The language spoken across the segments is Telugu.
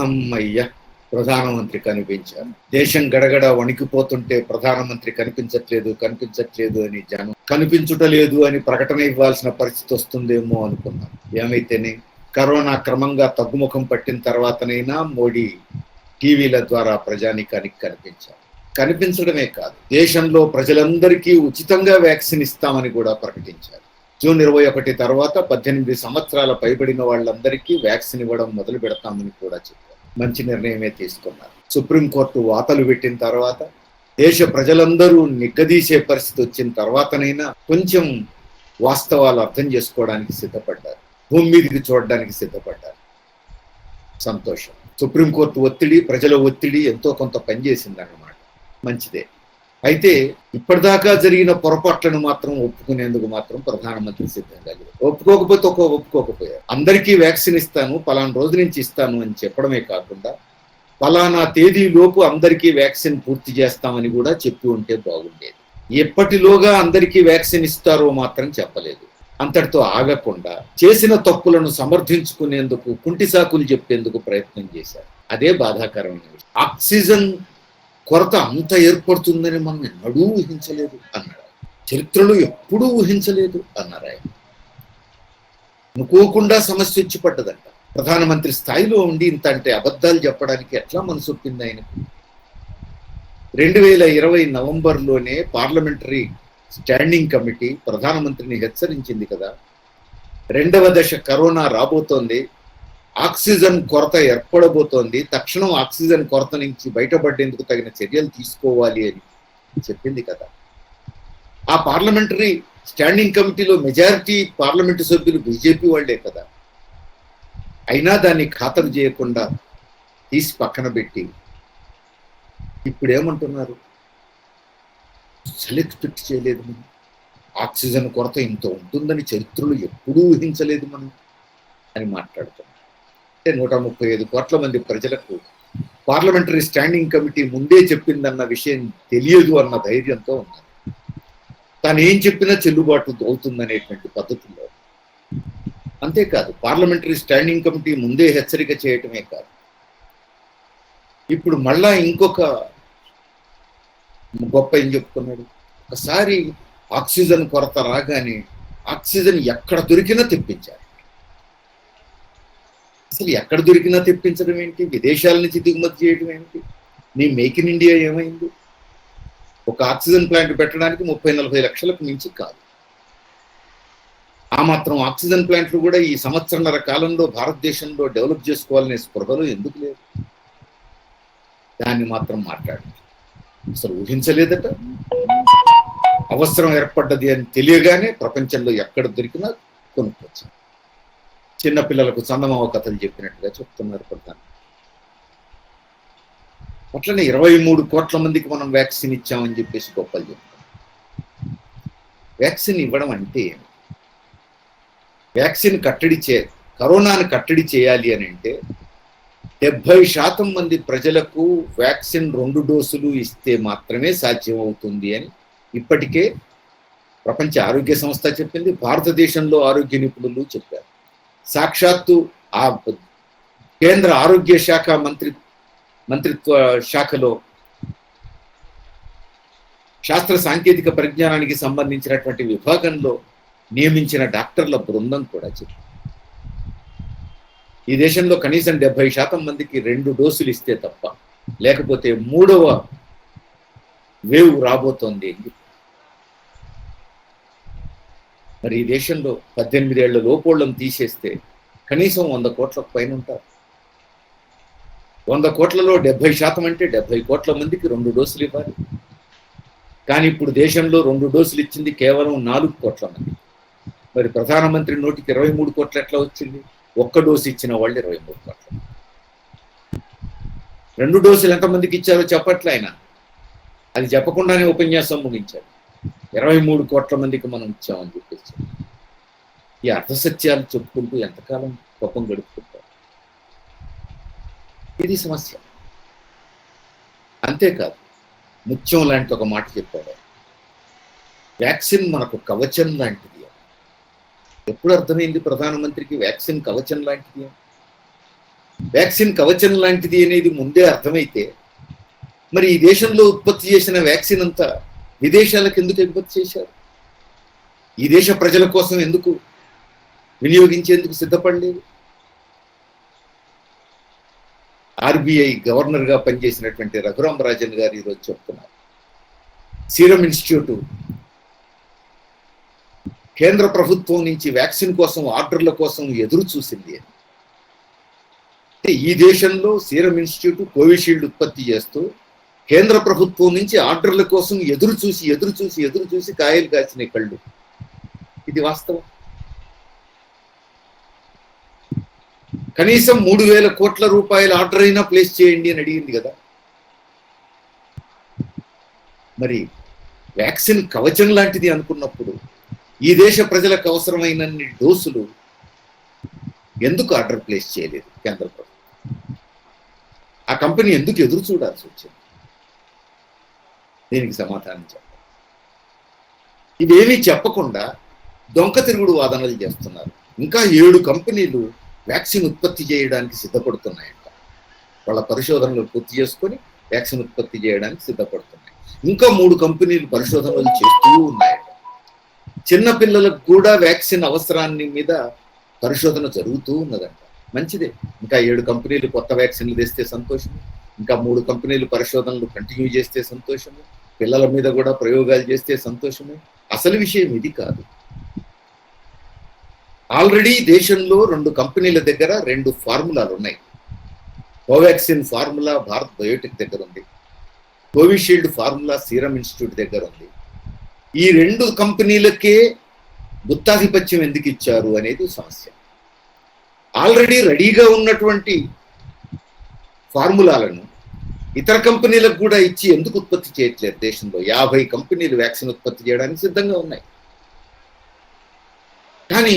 అమ్మయ్య, ప్రధానమంత్రి కనిపించారు. దేశం గడగడ వణికిపోతుంటే ప్రధానమంత్రి కనిపించట్లేదు అని జనం కనిపించుటలేదు అని ప్రకటన ఇవ్వాల్సిన పరిస్థితి వస్తుందేమో అనుకున్నాం. ఏమైతేనే కరోనా క్రమంగా తగ్గుముఖం పట్టిన తర్వాతనైనా మోడీ టీవీల ద్వారా ప్రజానీకానికి కనిపించడమే కాదు, దేశంలో ప్రజలందరికీ ఉచితంగా వ్యాక్సిన్ ఇస్తామని కూడా ప్రకటించారు. జూన్ 21 తర్వాత 18 సంవత్సరాల పైబడిన వాళ్ళందరికీ వ్యాక్సిన్ ఇవ్వడం మొదలు పెడతామని కూడా చెప్పారు. మంచి నిర్ణయమే తీసుకున్నారు. సుప్రీంకోర్టు వాతలు పెట్టిన తర్వాత దేశ ప్రజలందరూ నిగ్గదీసే పరిస్థితి వచ్చిన తర్వాతనైనా కొంచెం వాస్తవాలు అర్థం చేసుకోవడానికి సిద్ధపడ్డారు, భూమి మీదకి చూడడానికి సిద్ధపడ్డారు. సంతోషం. సుప్రీంకోర్టు ఒత్తిడి, ప్రజల ఒత్తిడి ఎంతో కొంత పనిచేసిందన్నమాట. మంచిదే. అయితే ఇప్పటిదాకా జరిగిన పొరపాట్లను మాత్రం ఒప్పుకునేందుకు మాత్రం ప్రధానమంత్రి సిద్ధంగా లేరు. ఒప్పుకోకపోయారు. అందరికీ వ్యాక్సిన్ ఇస్తాను, పలానా రోజు నుంచి ఇస్తాను అని చెప్పడమే కాకుండా పలానా తేదీలోపు అందరికీ వ్యాక్సిన్ పూర్తి చేస్తామని కూడా చెప్పి ఉంటే బాగుండేది. ఎప్పటిలోగా అందరికీ వ్యాక్సిన్ ఇస్తారో మాత్రం చెప్పలేదు. అంతటితో ఆగకుండా చేసిన తప్పులను సమర్థించుకునేందుకు కుంటి సాకులు చెప్పేందుకు ప్రయత్నం చేశారు. అదే బాధాకరమైన విషయం. ఆక్సిజన్ కొరత అంత ఏర్పడుతుందని మనం ఎన్నడూ ఊహించలేదు అన్నాడు. చరిత్రలో ఎప్పుడూ ఊహించలేదు అన్నారు ఆయన. అనుకోకుండా సమస్య వచ్చి పడ్డదంట. ప్రధానమంత్రి స్థాయిలో ఉండి ఇంత అంటే అబద్ధాలు చెప్పడానికి ఎట్లా మనసొప్పింది ఆయనకు? 2020 నవంబర్లోనే పార్లమెంటరీ స్టాండింగ్ కమిటీ ప్రధానమంత్రిని హెచ్చరించింది కదా, 2వ దశ కరోనా రాబోతోంది, ఆక్సిజన్ కొరత ఏర్పడబోతోంది, తక్షణం ఆక్సిజన్ కొరత నుంచి బయటపడేందుకు తగిన చర్యలు తీసుకోవాలి అని చెప్పింది కదా. ఆ పార్లమెంటరీ స్టాండింగ్ కమిటీలో మెజారిటీ పార్లమెంటు సభ్యులు బీజేపీ వాళ్లే కదా. అయినా దాన్ని ఖాతరు చేయకుండా తీసి పక్కన పెట్టి ఇప్పుడేమంటున్నారు? ఎక్స్పెక్ట్ చేయలేదు మనం, ఆక్సిజన్ కొరత ఇంత ఉంటుందని చరిత్రలో ఎప్పుడూ ఊహించలేదు మనం అని మాట్లాడుతున్నాం. అంటే 135 కోట్ల మంది ప్రజలకు పార్లమెంటరీ స్టాండింగ్ కమిటీ ముందే చెప్పిందన్న విషయం తెలియదు అన్న ధైర్యంతో ఉన్నారు. తాను ఏం చెప్పినా చెల్లుబాటు అవుతుందనేటువంటి పద్ధతుల్లో. అంతేకాదు, పార్లమెంటరీ స్టాండింగ్ కమిటీ ముందే హెచ్చరిక చేయటమే కాదు, ఇప్పుడు మళ్ళా ఇంకొక గొప్ప ఏం చెప్పుకున్నాడు. ఒకసారి ఆక్సిజన్ కొరత రాగానే ఆక్సిజన్ ఎక్కడ దొరికినా తెప్పించారు. అసలు ఎక్కడ దొరికినా తెప్పించడం ఏంటి? విదేశాల నుంచి దిగుమతి చేయడం ఏంటి? నీ మేక్ ఇన్ ఇండియా ఏమైంది? ఒక ఆక్సిజన్ ప్లాంట్ పెట్టడానికి 30-40 లక్షలకు మించి కాదు. ఆ మాత్రం ఆక్సిజన్ ప్లాంట్లు కూడా ఈ సంవత్సరన్నర కాలంలో భారతదేశంలో డెవలప్ చేసుకోవాలనే స్పృహలో ఎందుకు లేదు? దాన్ని మాత్రం మాట్లాడండి. అసలు ఊహించలేదట. అవసరం ఏర్పడ్డది అని తెలియగానే ప్రపంచంలో ఎక్కడ దొరికినా కొనుక్కోవచ్చు. చిన్నపిల్లలకు చందమామ కథలు చెప్పినట్టుగా చెప్తున్నారు ప్రధాని. అట్లనే 23 కోట్ల మందికి మనం వ్యాక్సిన్ ఇచ్చామని చెప్పేసి గొప్పలు చెప్తాం. వ్యాక్సిన్ ఇవ్వడం అంటే వ్యాక్సిన్ కరోనాను కట్టడి చేయాలి అని అంటే 70% మంది ప్రజలకు వ్యాక్సిన్ 2 డోసులు ఇస్తే మాత్రమే సాధ్యమవుతుంది అని ఇప్పటికే ప్రపంచ ఆరోగ్య సంస్థ చెప్పింది, భారతదేశంలో ఆరోగ్య నిపుణులు చెప్పారు. సాక్షాత్తు ఆ కేంద్ర ఆరోగ్య శాఖ మంత్రిత్వ శాఖలో శాస్త్ర సాంకేతిక పరిజ్ఞానానికి సంబంధించినటువంటి విభాగంలో నియమించిన డాక్టర్ల బృందం కూడా చెప్పింది. ఈ దేశంలో కనీసం 70% మందికి 2 డోసులు ఇస్తే తప్ప, లేకపోతే 3వ వేవ్ రాబోతోంది. మరి ఈ దేశంలో 18 ఏళ్ల లోపోళ్ళను తీసేస్తే కనీసం 100 కోట్లకు పైన ఉంటారు. 100 కోట్లలో 70% అంటే 70 కోట్ల మందికి 2 డోసులు ఇవ్వాలి. కానీ ఇప్పుడు దేశంలో 2 డోసులు ఇచ్చింది కేవలం 4 కోట్ల మంది. మరి ప్రధానమంత్రి నోటికి 23 కోట్లు ఎట్లా వచ్చింది? 1 డోసు ఇచ్చిన వాళ్ళు 23 కోట్లు. 2 డోసులు ఎంతమందికి ఇచ్చారో చెప్పట్లే ఆయన. అది చెప్పకుండానే ఉపన్యాసం ముగించారు. 23 కోట్ల మందికి మనం ఇచ్చామని చెప్పేసి. ఈ అర్థసత్యాలు చెప్పుకుంటూ ఎంతకాలం కోపం గడుపుకుంటారు? ఇది సమస్య. అంతేకాదు, ముత్యం లాంటి ఒక మాట చెప్పాడు. వ్యాక్సిన్ మనకు కవచం లాంటిది. ఎప్పుడు అర్థమైంది ప్రధానమంత్రికి వ్యాక్సిన్ కవచం లాంటిది? వ్యాక్సిన్ కవచం లాంటిది అనేది ముందే అర్థమైతే మరి ఈ దేశంలో ఉత్పత్తి చేసిన వ్యాక్సిన్ అంతా విదేశాలకు ఎందుకు ఎగుమతి చేశారు? ఈ దేశ ప్రజల కోసం ఎందుకు వినియోగించేందుకు సిద్ధపడలేదు? ఆర్బీఐ గవర్నర్గా పనిచేసినటువంటి రఘురామ్ రాజన్ గారు ఈరోజు చెప్తున్నారు, సీరం ఇన్స్టిట్యూట్ కేంద్ర ప్రభుత్వం నుంచి వ్యాక్సిన్ కోసం ఆర్డర్ల కోసం ఎదురు చూసింది అని. ఈ దేశంలో సీరం ఇన్స్టిట్యూట్ కోవిషీల్డ్ ఉత్పత్తి చేస్తూ కేంద్ర ప్రభుత్వం నుంచి ఆర్డర్ల కోసం ఎదురు చూసి కాయలు కాసిన కళ్ళు. ఇది వాస్తవం. కనీసం 3,000 కోట్ల రూపాయల ఆర్డర్ అయినా ప్లేస్ చేయండి అని అడిగింది కదా. మరి వ్యాక్సిన్ కవచం లాంటిది అనుకున్నప్పుడు ఈ దేశ ప్రజలకు అవసరమైనన్ని డోసులు ఎందుకు ఆర్డర్ ప్లేస్ చేయలేదు కేంద్ర ప్రభుత్వం? ఆ కంపెనీ ఎందుకు ఎదురు చూడాల్సి వచ్చింది? దీనికి సమాధానం చెప్పాలి. ఇవేమీ చెప్పకుండా దొంక తిరుగుడు వాదనలు చేస్తున్నారు. ఇంకా 7 కంపెనీలు వ్యాక్సిన్ ఉత్పత్తి చేయడానికి సిద్ధపడుతున్నాయంట. వాళ్ళ పరిశోధనలు పూర్తి చేసుకొని వ్యాక్సిన్ ఉత్పత్తి చేయడానికి సిద్ధపడుతున్నాయి. ఇంకా 3 కంపెనీలు పరిశోధనలు చేస్తూ ఉన్నాయట. చిన్నపిల్లలకు కూడా వ్యాక్సిన్ అవసరాన్ని మీద పరిశోధన జరుగుతూ ఉన్నదంట. మంచిదే. ఇంకా 7 కంపెనీలు కొత్త వ్యాక్సిన్లు తెస్తే సంతోషము. ఇంకా 3 కంపెనీలు పరిశోధనలు కంటిన్యూ చేస్తే సంతోషము. పిల్లల మీద కూడా ప్రయోగాలు చేస్తే సంతోషమే. అసలు విషయం ఇది కాదు. ఆల్రెడీ దేశంలో 2 కంపెనీల దగ్గర 2 ఫార్ములాలు ఉన్నాయి. కోవాక్సిన్ ఫార్ములా భారత్ బయోటెక్ దగ్గర ఉంది. కోవిషీల్డ్ ఫార్ములా సీరం ఇన్స్టిట్యూట్ దగ్గర ఉంది. ఈ 2 కంపెనీలకే గుత్తాధిపత్యం ఎందుకు ఇచ్చారు అనేది సమస్య. ఆల్రెడీ రెడీగా ఉన్నటువంటి ఫార్ములాలను ఇతర కంపెనీలకు కూడా ఇచ్చి ఎందుకు ఉత్పత్తి చేయట్లేదు? దేశంలో 50 కంపెనీలు వ్యాక్సిన్ ఉత్పత్తి చేయడానికి సిద్ధంగా ఉన్నాయి. కానీ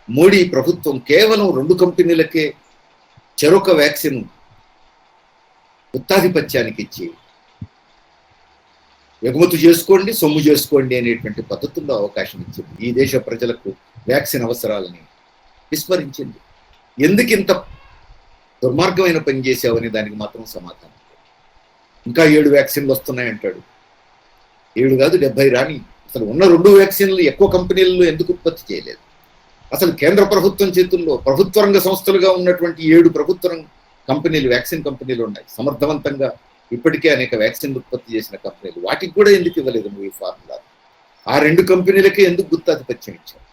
మోడీ ప్రభుత్వం కేవలం 2 కంపెనీలకే చెరొక వ్యాక్సిన్ గుత్తాధిపత్యానికి ఇచ్చి ఎగుమతి చేసుకోండి, సొమ్ము చేసుకోండి అనేటువంటి పద్ధతుల్లో అవకాశం ఇచ్చింది. ఈ దేశ ప్రజలకు వ్యాక్సిన్ అవసరాలని విస్మరించింది. ఎందుకు ఇంత దుర్మార్గమైన పని చేసావని దానికి మాత్రం సమాధానం. ఇంకా 7 వ్యాక్సిన్లు వస్తున్నాయంటాడు. 7 కాదు 70 రాని. అసలు ఉన్న 2 వ్యాక్సిన్లు ఎక్కువ కంపెనీలలో ఎందుకు ఉత్పత్తి చేయలేదు? అసలు కేంద్ర ప్రభుత్వం చేతుల్లో ప్రభుత్వ రంగ సంస్థలుగా ఉన్నటువంటి 7 ప్రభుత్వ కంపెనీలు, వ్యాక్సిన్ కంపెనీలు ఉన్నాయి. సమర్థవంతంగా ఇప్పటికే అనేక వ్యాక్సిన్లు ఉత్పత్తి చేసిన కంపెనీలు. వాటికి కూడా ఎందుకు ఇవ్వలేదు నువ్వు ఈ ఫార్ములా? ఆ 2 కంపెనీలకే ఎందుకు గుత్తాధిపత్యం ఇచ్చావు?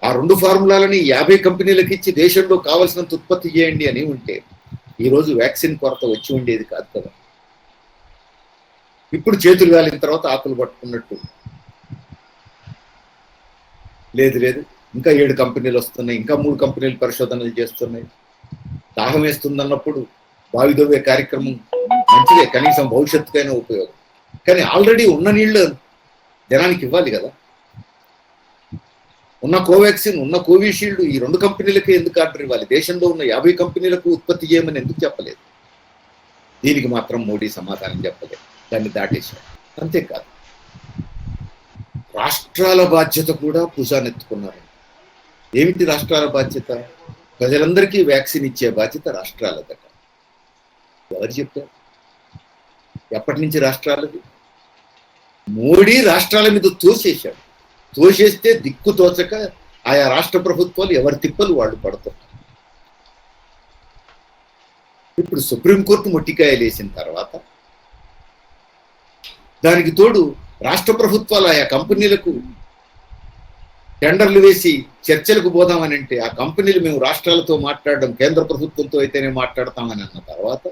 ఆ 2 ఫార్ములాలని 50 కంపెనీలకు ఇచ్చి దేశంలో కావలసినంత ఉత్పత్తి చేయండి అని ఉంటే ఈరోజు వ్యాక్సిన్ కొరత వచ్చి ఉండేది కాదు కదా. ఇప్పుడు చేతులు గాలిన తర్వాత ఆకులు పట్టుకున్నట్టు లేదు. ఇంకా 7 కంపెనీలు వస్తున్నాయి. ఇంకా 3 కంపెనీలు పరిశోధనలు చేస్తున్నాయి. దాహం వేస్తుందన్నప్పుడు బావి దవ్వే కార్యక్రమం మంచిదే, కనీసం భవిష్యత్తుకైనా ఉపయోగం. కానీ ఆల్రెడీ ఉన్న నీళ్లు జనానికి ఇవ్వాలి కదా. ఉన్న కోవాక్సిన్, ఉన్న కోవిషీల్డ్ ఈ 2 కంపెనీలకే ఎందుకు ఆర్డర్ ఇవ్వాలి? దేశంలో ఉన్న 50 కంపెనీలకు ఉత్పత్తి చేయమని ఎందుకు చెప్పలేదు? దీనికి మాత్రం మోడీ సమాధానం చెప్పలేదు. దాన్ని దాటేశారు. అంతేకాదు, రాష్ట్రాల బాధ్యత కూడా భుజానెత్తుకున్నారు. ఏమిటి రాష్ట్రాల బాధ్యత? ప్రజలందరికీ వ్యాక్సిన్ ఇచ్చే బాధ్యత రాష్ట్రాలదట. ఎవరు చెప్పారు? ఎప్పటి నుంచి రాష్ట్రాలది? మోడీ రాష్ట్రాల మీద తోసేశాడు. తోసేస్తే దిక్కు తోచక ఆయా రాష్ట్ర ప్రభుత్వాలు ఎవరి తిప్పలు వాళ్ళు పడుతున్నారు. ఇప్పుడు సుప్రీంకోర్టు మొట్టికాయలు వేసిన తర్వాత దానికి తోడు రాష్ట్ర ప్రభుత్వాలు ఆయా కంపెనీలకు టెండర్లు వేసి చర్చలకు పోదామని అంటే ఆ కంపెనీలు మేము రాష్ట్రాలతో మాట్లాడడం, కేంద్ర ప్రభుత్వంతో అయితేనే మాట్లాడతామని అన్న తర్వాత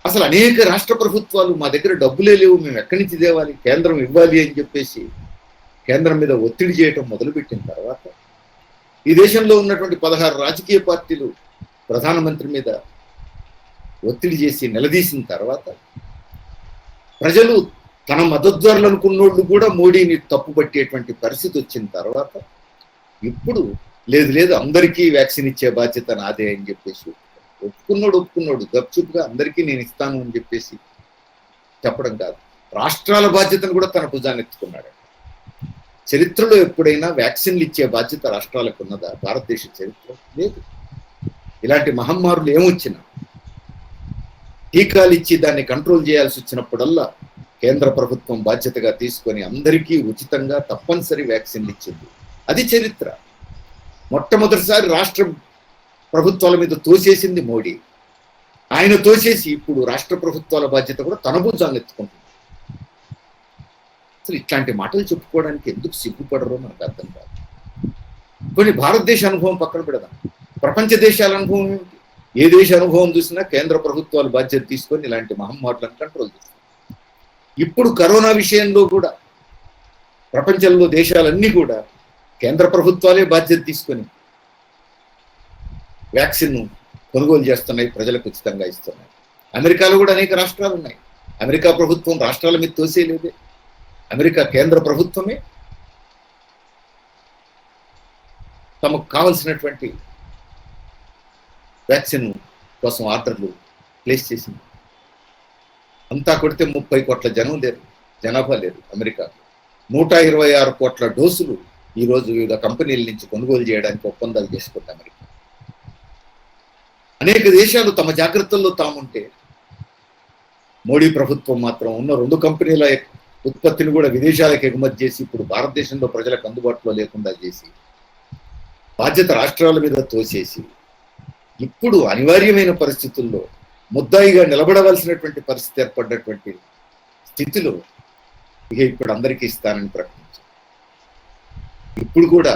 అసలు అనేక రాష్ట్ర ప్రభుత్వాలు మా దగ్గర డబ్బులే లేవు, మేము ఎక్కడి నుంచి తేవాలి, కేంద్రం ఇవ్వాలి అని చెప్పేసి కేంద్రం మీద ఒత్తిడి చేయటం మొదలుపెట్టిన తర్వాత ఈ దేశంలో ఉన్నటువంటి 16 రాజకీయ పార్టీలు ప్రధానమంత్రి మీద ఒత్తిడి చేసి నిలదీసిన తర్వాత ప్రజలు తన మద్దతుదారులు అనుకున్నోళ్ళు కూడా మోడీని తప్పుపట్టేటువంటి పరిస్థితి వచ్చిన తర్వాత ఇప్పుడు లేదు అందరికీ వ్యాక్సిన్ ఇచ్చే బాధ్యత నాదే అని చెప్పేసి ఒప్పుకున్నాడు గప్చుప్గా అందరికీ నేను ఇస్తాను అని చెప్పేసి చెప్పడం కాదు, రాష్ట్రాల బాధ్యతను కూడా తన భుజాన్ని ఎత్తుకున్నాడు. చరిత్రలో ఎప్పుడైనా వ్యాక్సిన్లు ఇచ్చే బాధ్యత రాష్ట్రాలకు ఉన్నదా? భారతదేశ చరిత్ర లేదు. ఇలాంటి మహమ్మారులు ఏమొచ్చినా టీకాలు ఇచ్చి దాన్ని కంట్రోల్ చేయాల్సి వచ్చినప్పుడల్లా కేంద్ర ప్రభుత్వం బాధ్యతగా తీసుకొని అందరికీ ఉచితంగా తప్పనిసరి వ్యాక్సిన్లు ఇచ్చింది. అది చరిత్ర. మొట్టమొదటిసారి రాష్ట్ర ప్రభుత్వాల మీద తోసేసింది మోడీ. ఆయన తోసేసి ఇప్పుడు రాష్ట్ర ప్రభుత్వాల బాధ్యత కూడా తన భుజాలను ఎత్తుకుంటుంది. అసలు ఇట్లాంటి మాటలు చెప్పుకోవడానికి ఎందుకు సిగ్గుపడరో మనకు అర్థం కాదు. కొన్ని భారతదేశ అనుభవం పక్కన పెడదాం, ప్రపంచ దేశాల అనుభవం ఏమిటి? ఏ దేశ అనుభవం చూసినా కేంద్ర ప్రభుత్వాలు బాధ్యత తీసుకొని ఇలాంటి మహమ్మారులను కంట్రోల్ చేస్తారు. ఇప్పుడు కరోనా విషయంలో కూడా ప్రపంచంలో దేశాలన్నీ కూడా కేంద్ర ప్రభుత్వాలే బాధ్యత తీసుకొని వ్యాక్సిన్ కొనుగోలు చేస్తున్నాయి, ప్రజలకు ఉచితంగా ఇస్తున్నాయి. అమెరికాలో కూడా అనేక రాష్ట్రాలు ఉన్నాయి. అమెరికా ప్రభుత్వం రాష్ట్రాల మీద తోసేలేదే. అమెరికా కేంద్ర ప్రభుత్వమే తమకు కావలసినటువంటి వ్యాక్సిన్ కోసం ఆర్డర్లు ప్లేస్ చేసింది. అంతా కొడితే 30 కోట్ల జనాభా లేరు అమెరికాలో. 126 కోట్ల డోసులు ఈరోజు వివిధ కంపెనీల నుంచి కొనుగోలు చేయడానికి ఒప్పందాలు చేసుకుంది అమెరికా. అనేక దేశాలు తమ జాగ్రత్తల్లో తాముంటే మోడీ ప్రభుత్వం మాత్రం ఉన్న 2 కంపెనీల ఉత్పత్తిని కూడా విదేశాలకు ఎగుమతి చేసి ఇప్పుడు భారతదేశంలో ప్రజలకు అందుబాటులో లేకుండా చేసి బాధ్యత రాష్ట్రాల మీద తోసేసి ఇప్పుడు అనివార్యమైన పరిస్థితుల్లో ముద్దాయిగా నిలబడవలసినటువంటి పరిస్థితి ఏర్పడినటువంటి స్థితిలో ఇప్పుడు అందరికీ ఇస్తానని ప్రకటించారు. ఇప్పుడు కూడా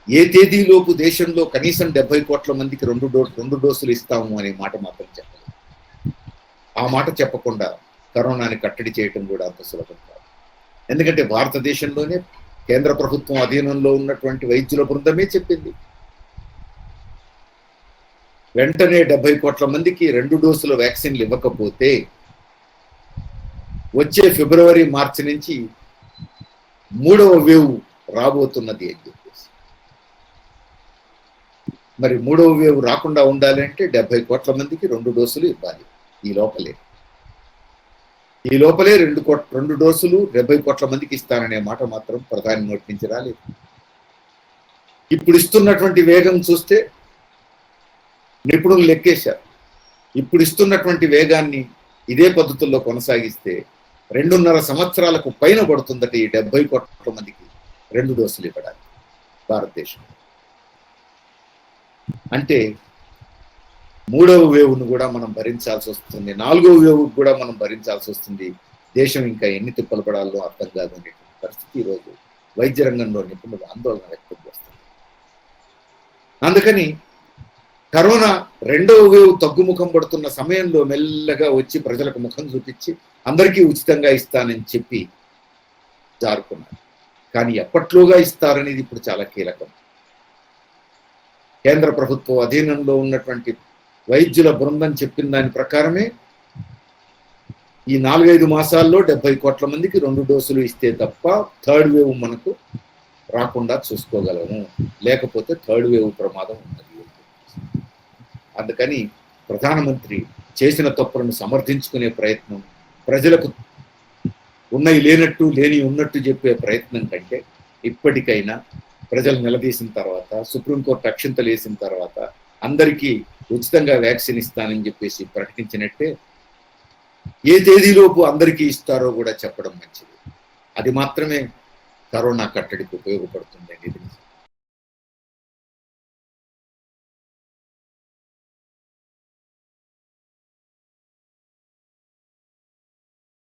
ఏ తేదీలోపు దేశంలో కనీసం 70 కోట్ల మందికి 2 డోసులు ఇస్తాము అనే మాట మాత్రం చెప్పలేదు. ఆ మాట చెప్పకుండా కరోనాని కట్టడి చేయటం కూడా అంత సులభం కాదు. ఎందుకంటే భారతదేశంలోనే కేంద్ర ప్రభుత్వం అధీనంలో ఉన్నటువంటి వైద్యుల బృందమే చెప్పింది, వెంటనే 70 కోట్ల మందికి 2 డోసుల వ్యాక్సిన్లు ఇవ్వకపోతే వచ్చే ఫిబ్రవరి మార్చి నుంచి 3వ వేవ్ రాబోతున్నది అని చెప్పేసి. మరి 3వ వేవ్ రాకుండా ఉండాలంటే 70 కోట్ల మందికి 2 డోసులు ఇవ్వాలి. ఈ లోపలే 2 డోసులు 70 కోట్ల మందికి ఇస్తాననే మాట మాత్రం ప్రధాని నోటి నుంచి రాలేదు. ఇప్పుడు ఇస్తున్నటువంటి వేగం చూస్తే నిపుణులు లెక్కేశారు. ఇప్పుడు ఇస్తున్నటువంటి వేగాన్ని ఇదే పద్ధతుల్లో కొనసాగిస్తే 2.5 సంవత్సరాలకు పైన పడుతుందట ఈ 70 కోట్ల మందికి 2 డోసులు ఇవ్వడానికి భారతదేశం. అంటే 3వ వేవ్ను కూడా మనం భరించాల్సి వస్తుంది, 4వ వేవ్ కూడా మనం భరించాల్సి వస్తుంది. దేశం ఇంకా ఎన్ని తిప్పలు పడాలో అర్థం కాదు అనేటువంటి పరిస్థితి ఈరోజు వైద్య రంగంలో నిపుణులు ఆందోళన వ్యక్తం చేస్తారు. అందుకని కరోనా 2వ వేవ్ తగ్గుముఖం పడుతున్న సమయంలో మెల్లగా వచ్చి ప్రజలకు ముఖం చూపించి అందరికీ ఉచితంగా ఇస్తానని చెప్పి జారుకున్నారు. కానీ ఎప్పట్లోగా ఇస్తారనేది ఇప్పుడు చాలా కీలకం. కేంద్ర ప్రభుత్వం అధీనంలో ఉన్నటువంటి వైద్యుల బృందం చెప్పిన దాని ప్రకారమే ఈ 4-5 మాసాల్లో 70 కోట్ల మందికి 2 డోసులు ఇస్తే తప్ప 3rd వేవ్ మనకు రాకుండా చూసుకోగలము, లేకపోతే 3rd వేవ్ ప్రమాదం ఉన్నది. అందుకని ప్రధానమంత్రి చేసిన తప్పులను సమర్థించుకునే ప్రయత్నం, ప్రజలకు ఉన్నవి లేనట్టు లేని ఉన్నట్టు చెప్పే ప్రయత్నం కంటే ఇప్పటికైనా ప్రజలు నిలదీసిన తర్వాత, సుప్రీంకోర్టు అక్షింతలు వేసిన తర్వాత అందరికీ ఉచితంగా వ్యాక్సిన్ ఇస్తానని చెప్పేసి ప్రకటించినట్టే ఏ తేదీలోపు అందరికీ ఇస్తారో కూడా చెప్పడం మంచిది. అది మాత్రమే కరోనా కట్టడికి ఉపయోగపడుతుంది అనేది